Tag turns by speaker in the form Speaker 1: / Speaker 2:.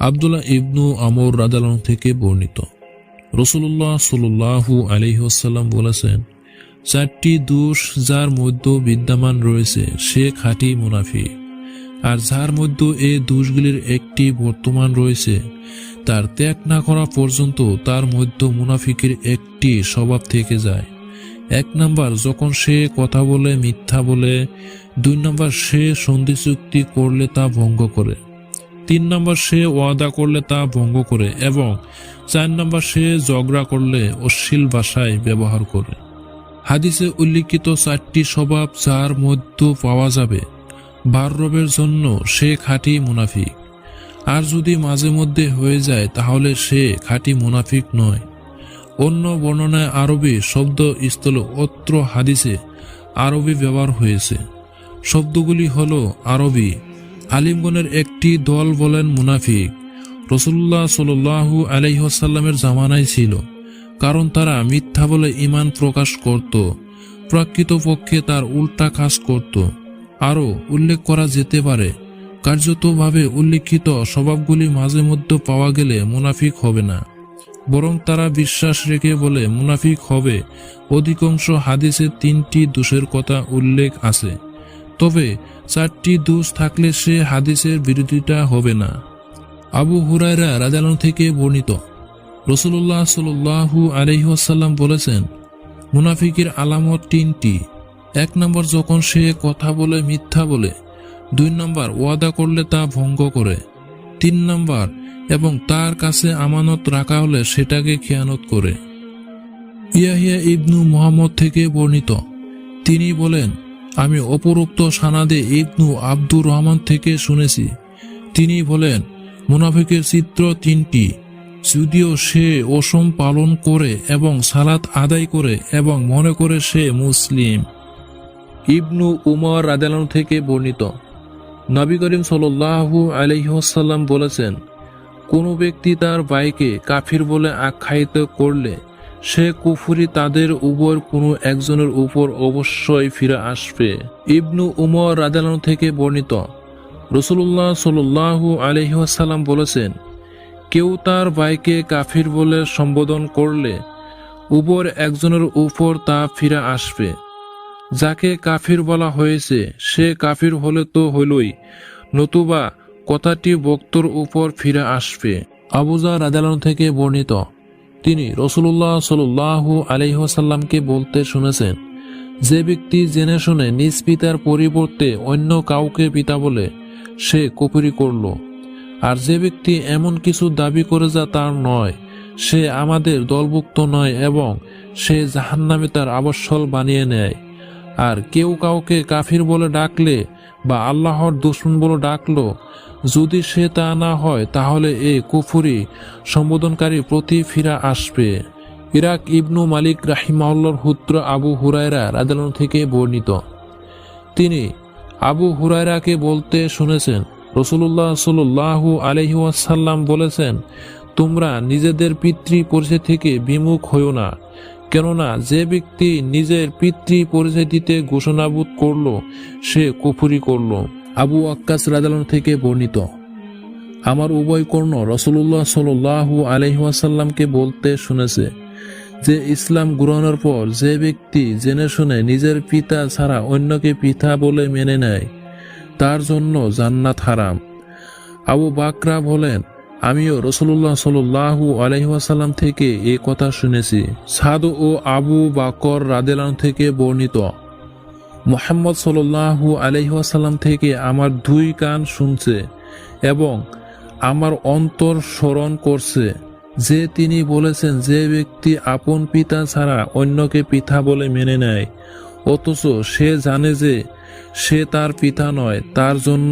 Speaker 1: আব্দুল্লাহ ইবনু আমর রাদিয়াল্লাহু থেকে বর্ণিত, রাসূলুল্লাহ সাল্লাল্লাহু আলাইহি ওয়াসাল্লাম বলেছেন, 4টি দোষ যার মধ্যে বিদ্যমান রয়েছে সে খাঁটি মুনাফিক। আর যার মধ্যে এই দোষগুলির একটি বর্তমান রয়েছে, তার ত্যাগ না করা পর্যন্ত তার মধ্যে মুনাফিকের একটি স্বভাব থেকে যায়। 1 নাম্বার, যখন সে কথা বলে মিথ্যা বলে। 2 নাম্বার, সে সন্ধি চুক্তি করলে তা ভঙ্গ করে। 3 নাম্বার, সে ওয়াদা করলে তা ভঙ্গ করে। এবং 4 নাম্বার, সে ঝগড়া করলে অশ্লীল ভাষায় ব্যবহার করে। হাদিসে উল্লিখিত 4টি স্বভাব যার মধ্যে পাওয়া যাবে, 12 রবের জন্য সে খাঁটি মুনাফিক। আর যদি মাঝে মধ্যে হয়ে যায় তাহলে সে খাঁটি মুনাফিক নয়। অন্য বর্ণনায় আরবি শব্দ স্থলে অত্র হাদিসে আরবি ব্যবহার হয়েছে। শব্দগুলি হল আরবি। আলিমগণের একটি দল বলেন মুনাফিক রাসূলুল্লাহ সাল্লাল্লাহু আলাইহি ওয়াসাল্লামের জামানায় ছিল, কারণ তারা মিথ্যা বলে ঈমান প্রকাশ করত, প্রকৃতপক্ষে তার উল্টা কাজ করত। আরও উল্লেখ করা যেতে পারে, কার্যতভাবে উল্লিখিত স্বভাবগুলি মাঝে মধ্যে পাওয়া গেলে মুনাফিক হবে না, বরং তারা বিশ্বাস রেখে বলে মুনাফিক হবে। অধিকাংশ হাদিসে 3টি দোষের কথা উল্লেখ আছে, তবে 4টি দোষ থাকলে সে হাদিসের বিরোধিতা হবে না। আবু হুরায়রা রাদিয়াল্লাহু থেকে বর্ণিত, রাসূলুল্লাহ সাল্লাল্লাহু আলাইহি ওয়াসাল্লাম বলেছেন, মুনাফিকের আলামত 3টি। 1 নম্বর, যখন সে কথা বলে মিথ্যা বলে। 2 নম্বর, ওয়াদা করলে তা ভঙ্গ করে। 3 নম্বর, এবং তার কাছে আমানত রাখা হলে সেটাকে খেয়ানত করে। ইয়াহিয়া ইবনু মুহাম্মদ থেকে বর্ণিত, তিনি বলেন, আমি অপরোক্ত সানাদে ইবনু আব্দুর রহমান থেকে শুনেছি। তিনি বলেন, মুনাফিকের চিত্র 3টি। যদিও সে ওসম পালন করে এবং সালাত আদায় করে এবং মনে করে সে মুসলিম। ইবনু উমর রাদিয়াল্লাহু থেকে বর্ণিত, নবী করিম সাল্লাল্লাহু আলাইহি ওয়াসাল্লাম বলেছেন, কোনো ব্যক্তি তার ভাইকে কাফির বলে আখ্যায়িত করলে সে কুফরি তাদের উপর কোনো একজনের উপর অবশ্যই ফিরে আসবে। ইবনু উমর রাদিয়াল্লাহু থেকে বর্ণিত, রাসূলুল্লাহ সাল্লাল্লাহু আলাইহি ওয়াসাল্লাম বলেছেন, কেউ তার ভাইকে কাফির বলে সম্বোধন করলে উপর একজনের উপর তা ফিরে আসবে। যাকে কাফির বলা হয়েছে সে কাফির হলে তো হইলই, নতুবা কথাটি বক্তার উপর ফিরে আসবে। আবু যর রাদিয়াল্লাহু থেকে বর্ণিত, তিনি রাসূলুল্লাহ সাল্লাল্লাহু আলাইহি ওয়াসাল্লামকে বলতে শুনেছেন, যে ব্যক্তি জেনে শুনে নিজ পিতার পরিবর্তে অন্য কাউকে পিতা বলে সে কুফরি করল। আর যে ব্যক্তি এমন কিছু দাবি করে যা তার নয়, সে আমাদের দলভুক্ত নয় এবং সে জাহান্নামে তার আবাসস্থল বানিয়ে নেয়। আর কেউ কাউকে কাফির বলে ডাকলে বা আল্লাহর দুশমন বলে ডাকলো, যদি সে তা না হয় তাহলে এই কুফরি সম্বোধনকারী প্রতি ফিরা আসবে। ইরাক ইবনু মালিক রাহিমাহুল্লাহর পুত্র আবু হুরায়রা রাদিয়াল্লাহু থেকে বর্ণিত, তিনি আবু হুরায়রাকে বলতে শুনেছেন, রাসূলুল্লাহ সাল্লাল্লাহু আলাইহি ওয়াসাল্লাম বলেছেন, তোমরা নিজেদের পিতৃ পরিচয় থেকে বিমুখ হইও না, কেননা যে ব্যক্তি নিজের পিতৃ পরিচয় দিতে ঘোষণাবোধ করল সে কুফরি করল। আবু ওয়াক্কাস রাদিয়াল্লাহু থেকে বর্ণিত, আমার উভয় কর্ণ রাসূলুল্লাহ সাল্লাল্লাহু আলাইহি ওয়াসাল্লামকে বলতে শুনেছে যে ইসলাম গ্রহণের পর যে ব্যক্তি জেনে শুনে নিজের পিতা ছাড়া অন্যকে পিতা বলে মেনে নেয় তার জন্য জান্নাত হারাম। আবু বাকরা বলেন, আমিও রাসূলুল্লাহ সাল্লাল্লাহু আলাইহি ওয়াসাল্লাম থেকে এই কথা শুনেছি। সাদ ও আবু বকর রাদিয়াল্লাহু থেকে বর্ণিত, মুহাম্মদ সাল্লাল্লাহু আলাইহি ওয়াসাল্লাম থেকে আমার 2 কান শুনছে এবং আমার অন্তর স্মরণ করছে যে তিনি বলেছেন, যে ব্যক্তি আপন পিতা ছাড়া অন্যকে পিতা বলে মেনে নেয় অথচ সে জানে যে সে তার পিতা নয়, তার জন্য